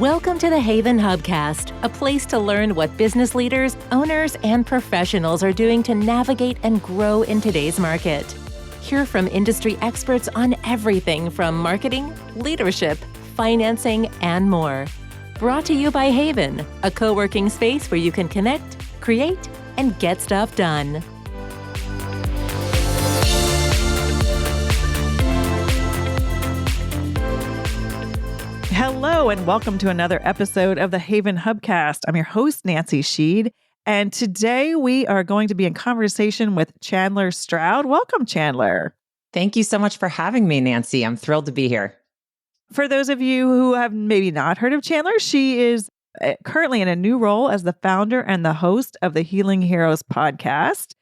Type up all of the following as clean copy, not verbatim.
Welcome to the Haven Hubcast, a place to learn what business leaders, owners, and professionals are doing to navigate and grow in today's market. Hear from industry experts on everything from marketing, leadership, financing, and more. Brought to you by Haven, a co-working space where you can connect, create, and get stuff done. Hello, and welcome to another episode of the Haven Hubcast. I'm your host, Nancy Sheed, and today we are going to be in conversation with Chandler Stroud. Welcome, Chandler. Thank you so much for having me, Nancy. I'm thrilled to be here. For those of you who have maybe not heard of Chandler, she is currently in a new role as the founder and the host of the Healing Heroes podcast.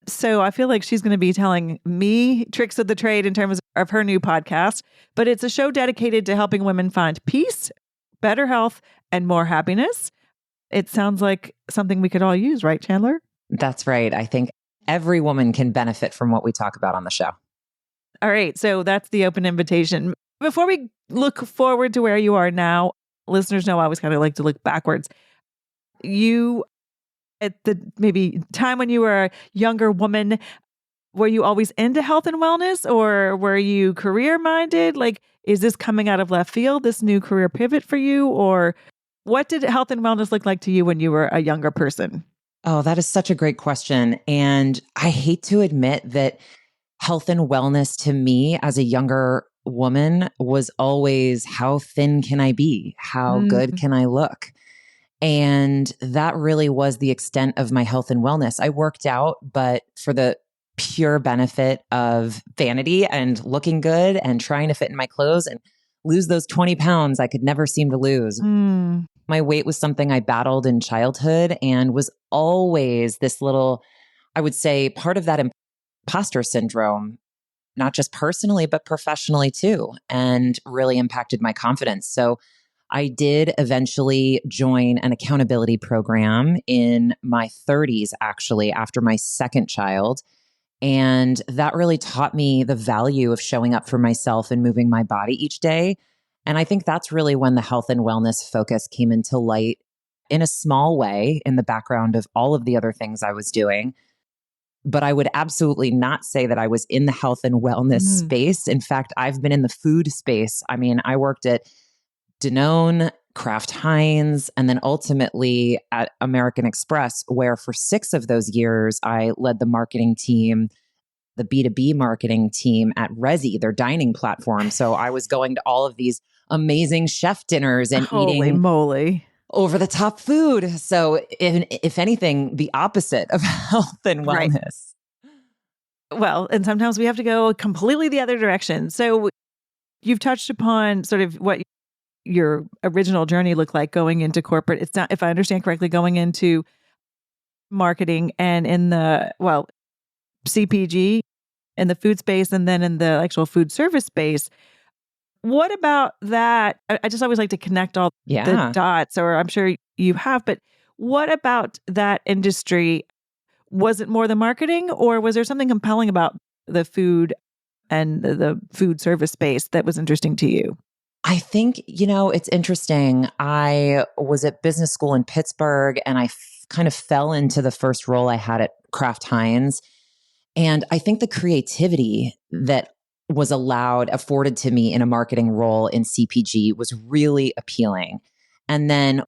So I feel like she's going to be telling me tricks of the trade in terms of her new podcast, but it's a show dedicated to helping women find peace, better health, and more happiness. It sounds like something we could all use, right, Chandler? That's right. I think every woman can benefit from what we talk about on the show. All right. So that's the open invitation. Before we look forward to where you are now, listeners know I always kind of like to look backwards. You, at the maybe time when you were a younger woman, were you always into health and wellness, or were you career minded? Like, is this coming out of left field, this new career pivot for you? Or what did health and wellness look like to you when you were a younger person? Oh, that is such a great question. And I hate to admit that health and wellness to me as a younger woman was always, how thin can I be? How good can I look? And that really was the extent of my health and wellness. I worked out, but for the pure benefit of vanity and looking good and trying to fit in my clothes and lose those 20 pounds I could never seem to lose. My weight was something I battled in childhood and was always this little, I would say, part of that imposter syndrome, not just personally, but professionally too, and really impacted my confidence. So I did eventually join an accountability program in my 30s, actually, after my second child. And that really taught me the value of showing up for myself and moving my body each day. And I think that's really when the health and wellness focus came into light in a small way in the background of all of the other things I was doing. But I would absolutely not say that I was in the health and wellness space. In fact, I've been in the food space. I mean, I worked at Danone, Kraft, Heinz, and then ultimately at American Express, where for 6 of those years, I led the marketing team, the B2B marketing team at Resy, their dining platform. So I was going to all of these amazing chef dinners and eating moly, over the top food. So if anything, the opposite of health and wellness. Right. Well, and sometimes we have to go completely the other direction. So you've touched upon sort of what your original journey looked like going into corporate. It's not, if I understand correctly, going into marketing and in the, CPG in the food space and then in the actual food service space. What about that? I just always like to connect all the dots, or I'm sure you have, but what about that industry? Was it more the marketing, or was there something compelling about the food and the food service space that was interesting to you? I think, it's interesting. I was at business school in Pittsburgh and I kind of fell into the first role I had at Kraft Heinz. And I think the creativity that was afforded to me in a marketing role in CPG was really appealing. And then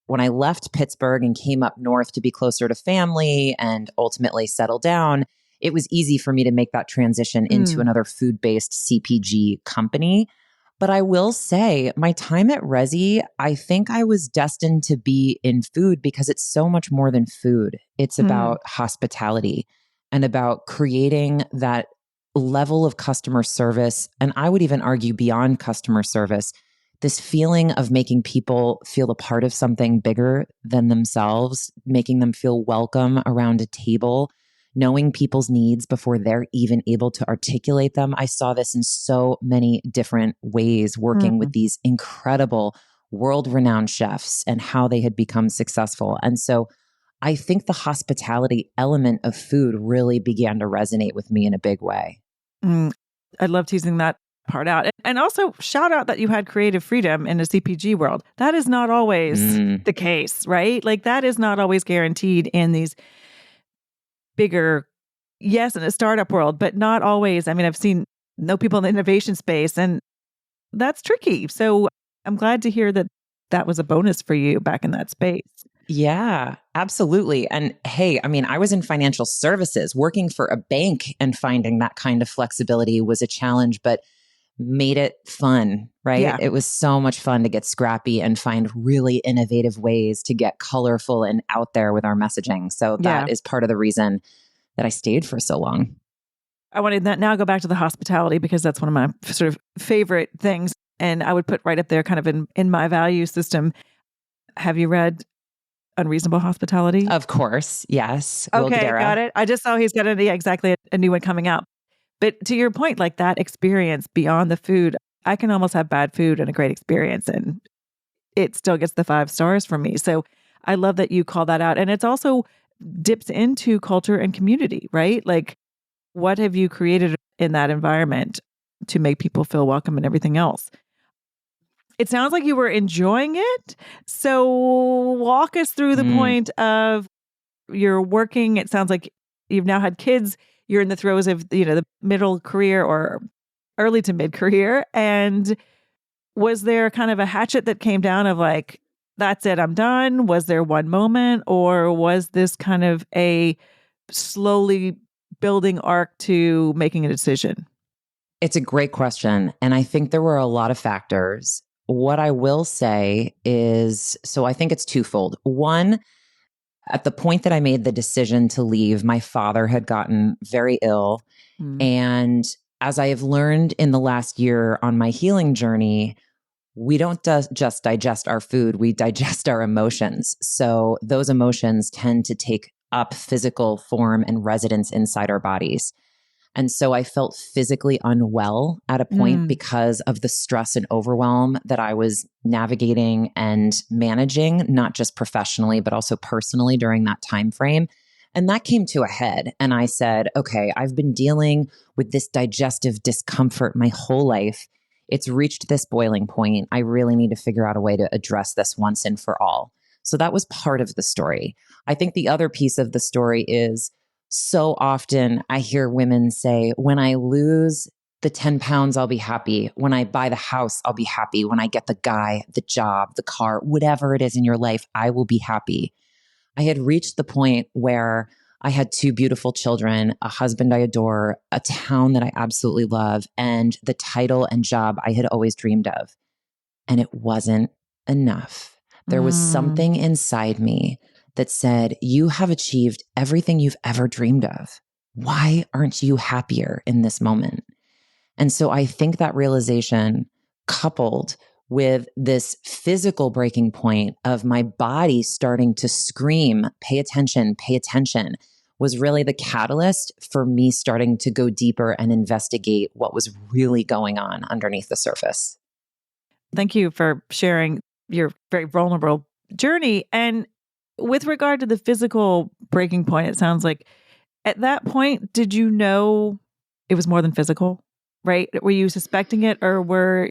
when I left Pittsburgh and came up north to be closer to family and ultimately settle down, it was easy for me to make that transition into another food-based CPG company. But I will say my time at Resy, I think I was destined to be in food because it's so much more than food. It's about hospitality and about creating that level of customer service. And I would even argue beyond customer service, this feeling of making people feel a part of something bigger than themselves, making them feel welcome around a table, knowing people's needs before they're even able to articulate them. I saw this in so many different ways, working with these incredible world-renowned chefs and how they had become successful. And so I think the hospitality element of food really began to resonate with me in a big way. I love teasing that part out. And also shout out that you had creative freedom in the CPG world. That is not always the case, right? Like that is not always guaranteed in these bigger, yes, in a startup world, but not always. I mean, I've know people in the innovation space, and that's tricky. So I'm glad to hear that that was a bonus for you back in that space. Yeah, absolutely. And hey, I mean, I was in financial services. Working for a bank and finding that kind of flexibility was a challenge, but made it fun, right? Yeah. It was so much fun to get scrappy and find really innovative ways to get colorful and out there with our messaging. So that is part of the reason that I stayed for so long. I want to now go back to the hospitality because that's one of my sort of favorite things. And I would put right up there kind of in my value system. Have you read Unreasonable Hospitality? Of course. Yes. Okay, got it. I just saw he's got a new one coming out. But to your point, like that experience beyond the food, I can almost have bad food and a great experience, and it still gets the 5 stars from me. So I love that you call that out. And it's also dips into culture and community, right? Like what have you created in that environment to make people feel welcome and everything else? It sounds like you were enjoying it. So walk us through the point of you're working. It sounds like you've now had kids. You're in the throes of, the middle career or early to mid career. And was there kind of a hatchet that came down of like, that's it, I'm done? Was there one moment, or was this kind of a slowly building arc to making a decision? It's a great question. And I think there were a lot of factors. What I will say is, so I think it's twofold. One, at the point that I made the decision to leave, my father had gotten very ill. And as I have learned in the last year on my healing journey, we don't just digest our food, we digest our emotions. So those emotions tend to take up physical form and residence inside our bodies. And so I felt physically unwell at a point because of the stress and overwhelm that I was navigating and managing, not just professionally, but also personally during that time frame. And that came to a head. And I said, okay, I've been dealing with this digestive discomfort my whole life. It's reached this boiling point. I really need to figure out a way to address this once and for all. So that was part of the story. I think the other piece of the story is, so often I hear women say, when I lose the 10 pounds, I'll be happy. When I buy the house, I'll be happy. When I get the guy, the job, the car, whatever it is in your life, I will be happy. I had reached the point where I had 2 beautiful children, a husband I adore, a town that I absolutely love, and the title and job I had always dreamed of. And it wasn't enough. There was something inside me that said, you have achieved everything you've ever dreamed of. Why aren't you happier in this moment? And so I think that realization, coupled with this physical breaking point of my body starting to scream, pay attention, was really the catalyst for me starting to go deeper and investigate what was really going on underneath the surface. Thank you for sharing your very vulnerable journey. And with regard to the physical breaking point, it sounds like at that point, did you know it was more than physical, right? Were you suspecting it, or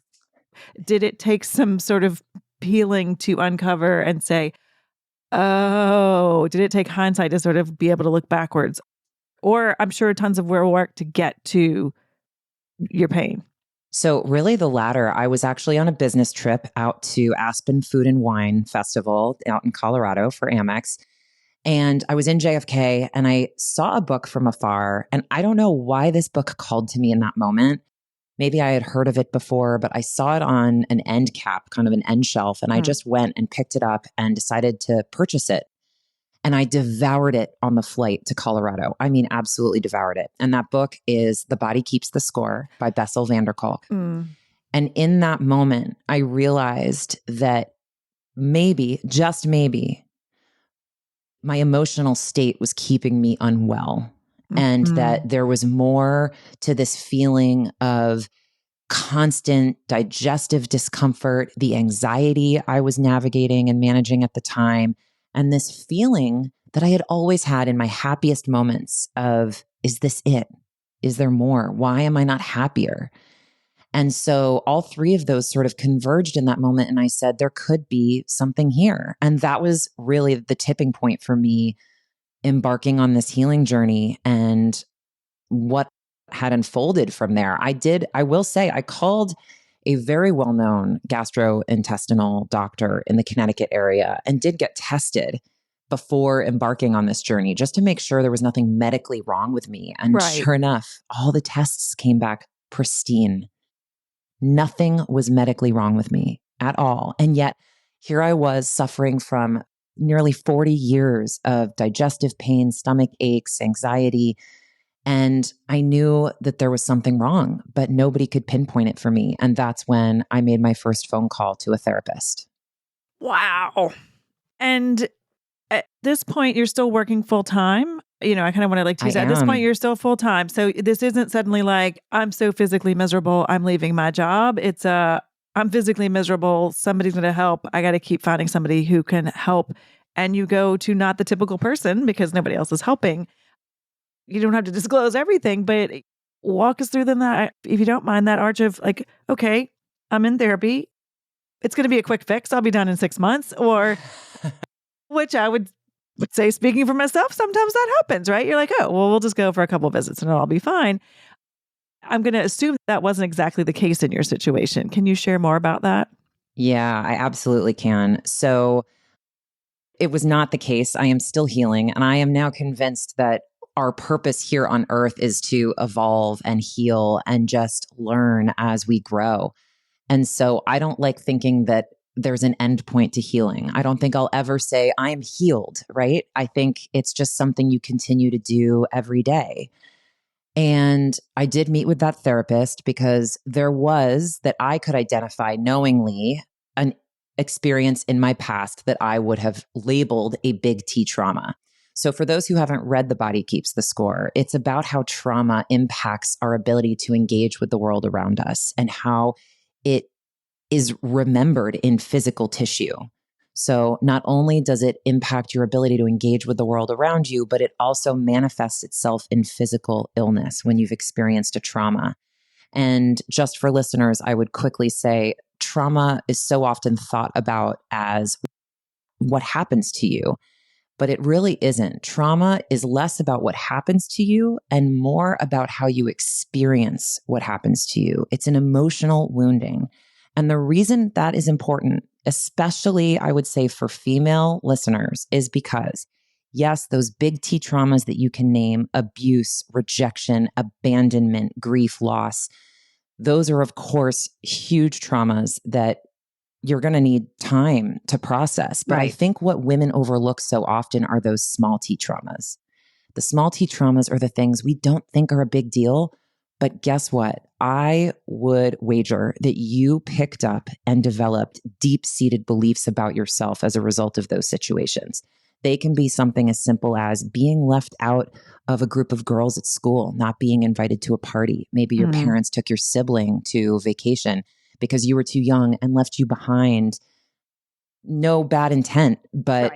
did it take some sort of peeling to uncover and say, oh, did it take hindsight to sort of be able to look backwards? Or I'm sure tons of work to get to your pain. So really the latter. I was actually on a business trip out to Aspen Food and Wine Festival out in Colorado for Amex. And I was in JFK and I saw a book from afar. And I don't know why this book called to me in that moment. Maybe I had heard of it before, but I saw it on an end cap, kind of an end shelf. And I just went and picked it up and decided to purchase it. And I devoured it on the flight to Colorado. I mean, absolutely devoured it. And that book is The Body Keeps the Score by Bessel Kolk. And in that moment, I realized that maybe, just maybe, my emotional state was keeping me unwell. And that there was more to this feeling of constant digestive discomfort, the anxiety I was navigating and managing at the time, and this feeling that I had always had in my happiest moments of, is this it? Is there more? Why am I not happier? And so all three of those sort of converged in that moment. And I said, there could be something here. And that was really the tipping point for me embarking on this healing journey and what had unfolded from there. I will say, I called a very well-known gastrointestinal doctor in the Connecticut area and did get tested before embarking on this journey just to make sure there was nothing medically wrong with me. And sure enough, all the tests came back pristine. Nothing was medically wrong with me at all. And yet here I was suffering from nearly 40 years of digestive pain, stomach aches, anxiety. And I knew that there was something wrong, but nobody could pinpoint it for me. And that's when I made my first phone call to a therapist. Wow. And at this point, you're still working full time. I kind of want to tease at this point, you're still full time. So this isn't suddenly like, I'm so physically miserable, I'm leaving my job. It's I'm physically miserable. Somebody's going to help. I got to keep finding somebody who can help. And you go to not the typical person because nobody else is helping. You don't have to disclose everything, but walk us through that, if you don't mind, that arch of okay, I'm in therapy. It's going to be a quick fix. I'll be done in 6 months, or which I would say, speaking for myself, sometimes that happens, right? You're like, oh, well, we'll just go for a couple of visits and it'll all be fine. I'm going to assume that wasn't exactly the case in your situation. Can you share more about that? Yeah, I absolutely can. So it was not the case. I am still healing, and I am now convinced that our purpose here on earth is to evolve and heal and just learn as we grow. And so I don't like thinking that there's an end point to healing. I don't think I'll ever say I'm healed, right? I think it's just something you continue to do every day. And I did meet with that therapist because there was, that I could identify knowingly, an experience in my past that I would have labeled a big T trauma. So for those who haven't read The Body Keeps the Score, it's about how trauma impacts our ability to engage with the world around us and how it is remembered in physical tissue. So not only does it impact your ability to engage with the world around you, but it also manifests itself in physical illness when you've experienced a trauma. And just for listeners, I would quickly say trauma is so often thought about as what happens to you. But it really isn't. Trauma is less about what happens to you and more about how you experience what happens to you. It's an emotional wounding. And the reason that is important, especially I would say for female listeners, is because yes, those big T traumas that you can name, abuse, rejection, abandonment, grief, loss, those are of course huge traumas that you're going to need time to process. But I think what women overlook so often are those small T traumas. The small T traumas are the things we don't think are a big deal. But guess what? I would wager that you picked up and developed deep-seated beliefs about yourself as a result of those situations. They can be something as simple as being left out of a group of girls at school, not being invited to a party. Maybe your parents took your sibling to vacation because you were too young and left you behind. No bad intent, but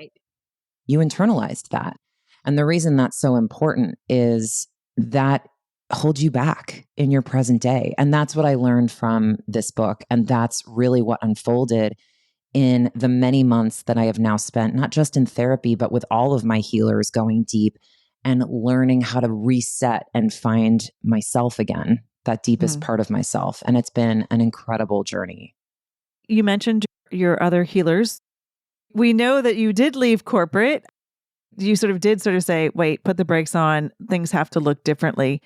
you internalized that. And the reason that's so important is that holds you back in your present day. And that's what I learned from this book. And that's really what unfolded in the many months that I have now spent, not just in therapy, but with all of my healers going deep and learning how to reset and find myself again, that deepest part of myself. And it's been an incredible journey. You mentioned your other healers. We know that you did leave corporate. You did say, wait, put the brakes on. Things have to look differently.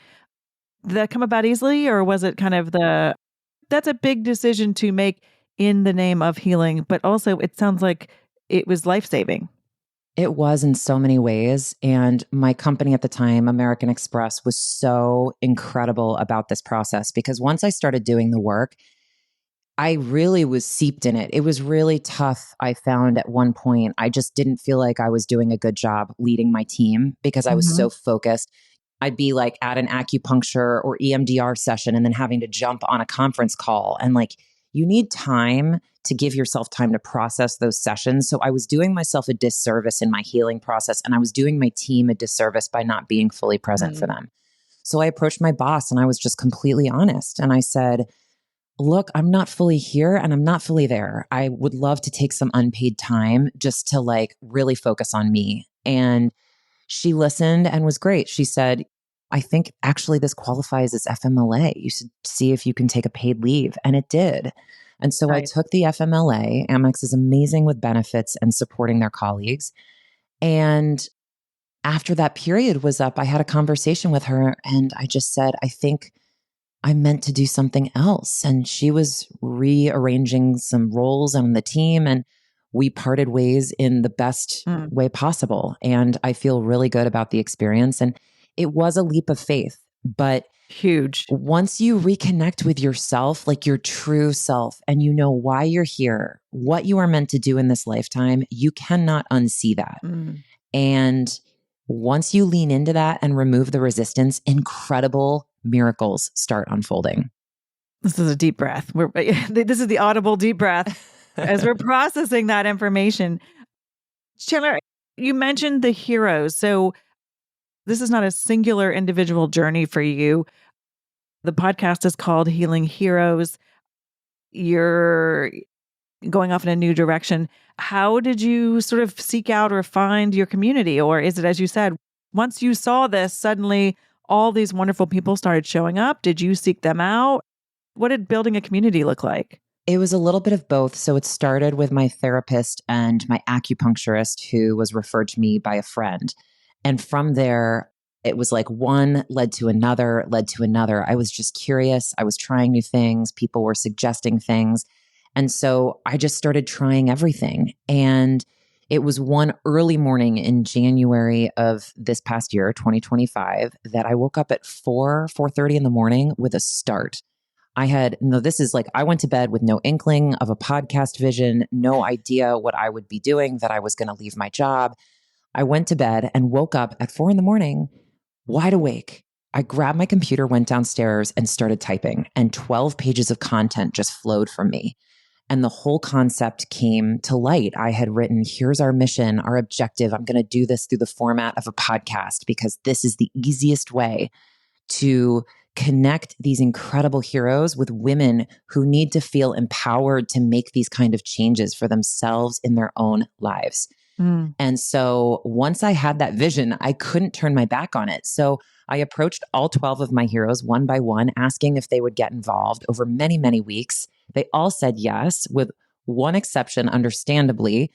Did that come about easily, or was it kind of that's a big decision to make in the name of healing, but also it sounds like it was life-saving. It was in so many ways. And my company at the time, American Express, was so incredible about this process because once I started doing the work, I really was seeped in it. It was really tough. I found at one point, I just didn't feel like I was doing a good job leading my team because I was so focused. I'd be like at an acupuncture or EMDR session and then having to jump on a conference call. And you need time to give yourself time to process those sessions. So I was doing myself a disservice in my healing process, and I was doing my team a disservice by not being fully present for them. So I approached my boss and I was just completely honest. And I said, look, I'm not fully here and I'm not fully there. I would love to take some unpaid time just to like really focus on me. And she listened and was great. She said, I think actually this qualifies as FMLA. You should see if you can take a paid leave. And it did. And so I Right. took the FMLA. Amex is amazing with benefits and supporting their colleagues. And after that period was up, I had a conversation with her and I just said, I think I'm meant to do something else. And she was rearranging some roles on the team and we parted ways in the best way possible. And I feel really good about the experience. And it was a leap of faith, but Huge. once you reconnect with yourself, like your true self, and you know why you're here, what you are meant to do in this lifetime, you cannot unsee that. And once you lean into that and remove the resistance, incredible miracles start unfolding. This is a deep breath. This is the audible deep breath as we're processing that information. Chandler, you mentioned the heroes. So this is not a singular individual journey for you. The podcast is called Healing Heroes. You're going off in a new direction. How did you sort of seek out or find your community? Or is it, as you said, once you saw this, suddenly all these wonderful people started showing up? Did you seek them out? What did building a community look like? It was a little bit of both. So it started with my therapist and my acupuncturist who was referred to me by a friend. And from there, it was like one led to another, led to another. I was just curious. I was trying new things. People were suggesting things. And so I just started trying everything. And it was one early morning in January of this past year, 2025, that I woke up at 4:30 in the morning with a start. I went to bed with no inkling of a podcast vision, no idea what I would be doing, that I was going to leave my job. I went to bed and woke up at 4 a.m, wide awake. I grabbed my computer, went downstairs and started typing, and 12 pages of content just flowed from me. And the whole concept came to light. I had written, here's our mission, our objective. I'm going to do this through the format of a podcast because this is the easiest way to connect these incredible heroes with women who need to feel empowered to make these kind of changes for themselves in their own lives. And so once I had that vision, I couldn't turn my back on it. So I approached all 12 of my heroes one by one, asking if they would get involved over many, many weeks. They all said yes, with one exception, understandably.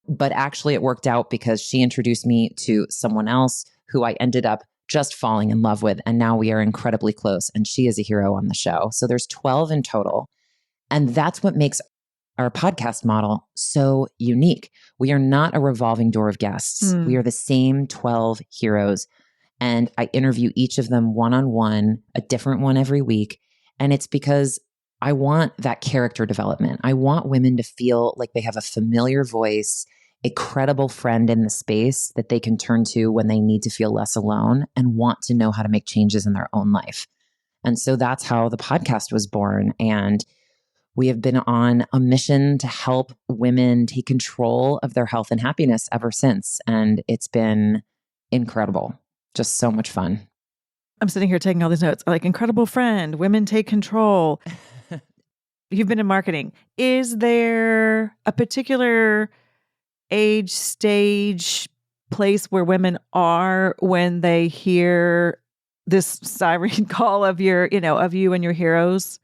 But actually it worked out because she introduced me to someone else who I ended up just falling in love with. And now we are incredibly close. And she is a hero on the show. So there's 12 in total. And that's what makes our podcast model so unique. We are not a revolving door of guests. We are the same 12 heroes. And I interview each of them one-on-one, a different one every week. And it's because I want that character development. I want women to feel like they have a familiar voice, a credible friend in the space that they can turn to when they need to feel less alone and want to know how to make changes in their own life. And so that's how the podcast was born. And we have been on a mission to help women take control of their health and happiness ever since. And it's been incredible. Just so much fun. I'm sitting here taking all these notes, like incredible friend, women take control. You've been in marketing. Is there a particular age, stage, place where women are when they hear this siren call of of you and your heroes?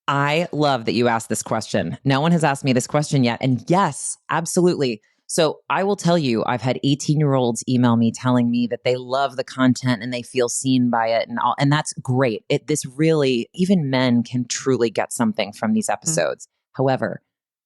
I love that you asked this question. No one has asked me this question yet. And yes, absolutely. So I will tell you, I've had 18-year-olds email me telling me that they love the content and they feel seen by it and all. And that's great. This really, even men can truly get something from these episodes. However,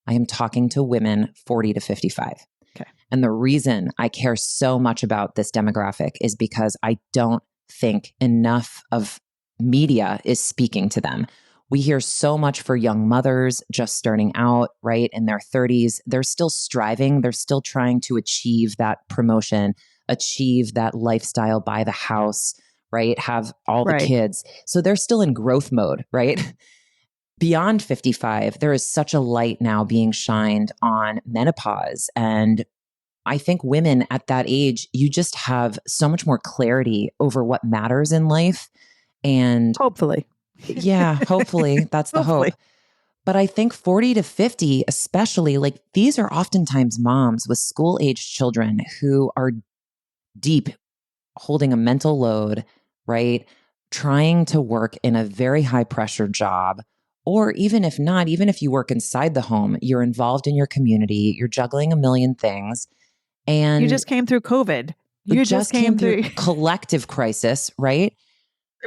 I am talking to women 40 to 55. Okay. And the reason I care so much about this demographic is because I don't think enough of media is speaking to them. We hear so much for young mothers just starting out, right, in their 30s. They're still striving. They're still trying to achieve that promotion, achieve that lifestyle, buy the house, right, have all the kids. So they're still in growth mode, right? Beyond 55, there is such a light now being shined on menopause. And I think women at that age, you just have so much more clarity over what matters in life. And Hopefully. Yeah, hopefully that's the Hopefully. hope. But I think 40 to 50, especially, like these are oftentimes moms with school-aged children who are deep holding a mental load, right? Trying to work in a very high pressure job. Or even if not, even if you work inside the home, you're involved in your community, you're juggling a million things. And You just came through COVID. You just came came through through, collective crisis, right?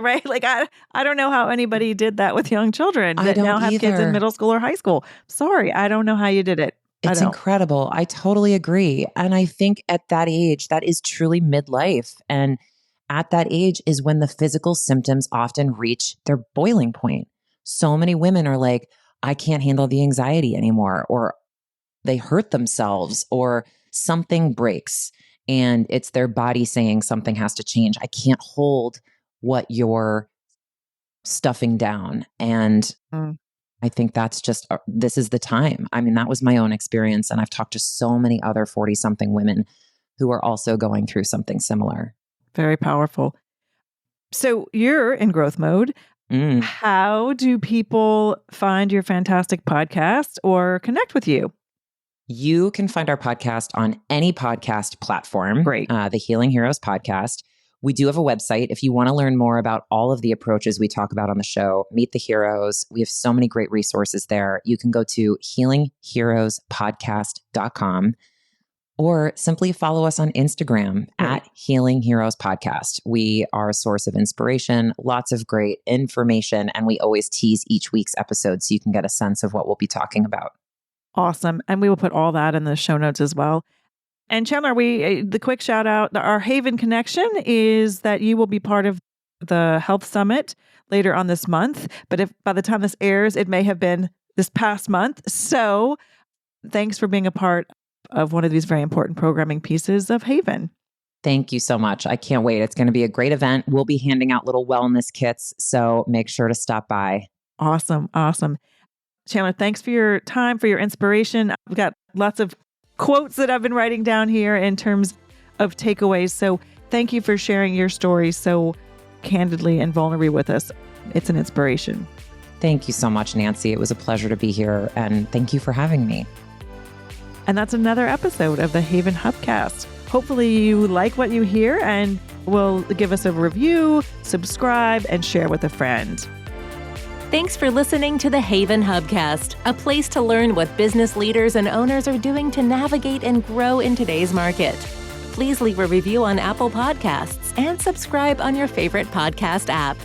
right? Like I don't know how anybody did that with young children I that now don't have kids in either. middle school or high school. Sorry, I don't know how you did it. I It's don't. incredible. I totally agree. And I think at that age, that is truly midlife. And at that age is when the physical symptoms often reach their boiling point. So many women are like, I can't handle the anxiety anymore, or they hurt themselves, or something breaks. And it's their body saying something has to change. I can't hold what you're stuffing down. And Mm. I think that's just, this is the time. I mean, that was my own experience. And I've talked to so many other 40 something women who are also going through something similar. Very powerful. So you're in growth mode. Mm. How do people find your fantastic podcast or connect with you? You can find our podcast on any podcast platform. Great. The Healing Heroes podcast. We do have a website. If you want to learn more about all of the approaches we talk about on the show, Meet the Heroes. We have so many great resources there. You can go to healingheroespodcast.com or simply follow us on Instagram at Healing Heroes Podcast. We are a source of inspiration, lots of great information, and we always tease each week's episode so you can get a sense of what we'll be talking about. Awesome. And we will put all that in the show notes as well. And Chandler, the quick shout out, our Haven connection is that you will be part of the Health Summit later on this month. But if by the time this airs, it may have been this past month. So thanks for being a part of one of these very important programming pieces of Haven. Thank you so much. I can't wait. It's going to be a great event. We'll be handing out little wellness kits. So make sure to stop by. Awesome. Awesome. Chandler, thanks for your time, for your inspiration. I've got lots of quotes that I've been writing down here in terms of takeaways. So thank you for sharing your story so candidly and vulnerably with us. It's an inspiration. Thank you so much, Nancy. It was a pleasure to be here. And thank you for having me. And that's another episode of the Haven Hubcast. Hopefully you like what you hear and will give us a review, subscribe, and share with a friend. Thanks for listening to the Haven Hubcast, a place to learn what business leaders and owners are doing to navigate and grow in today's market. Please leave a review on Apple Podcasts and subscribe on your favorite podcast app.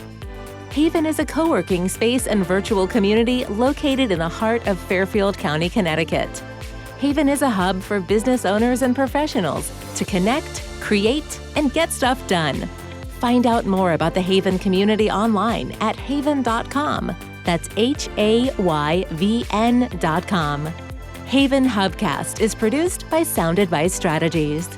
Haven is a co-working space and virtual community located in the heart of Fairfield County, Connecticut. Haven is a hub for business owners and professionals to connect, create, and get stuff done. Find out more about the Haven community online at haven.com. That's HAYVN.com. Haven Hubcast is produced by Sound Advice Strategies.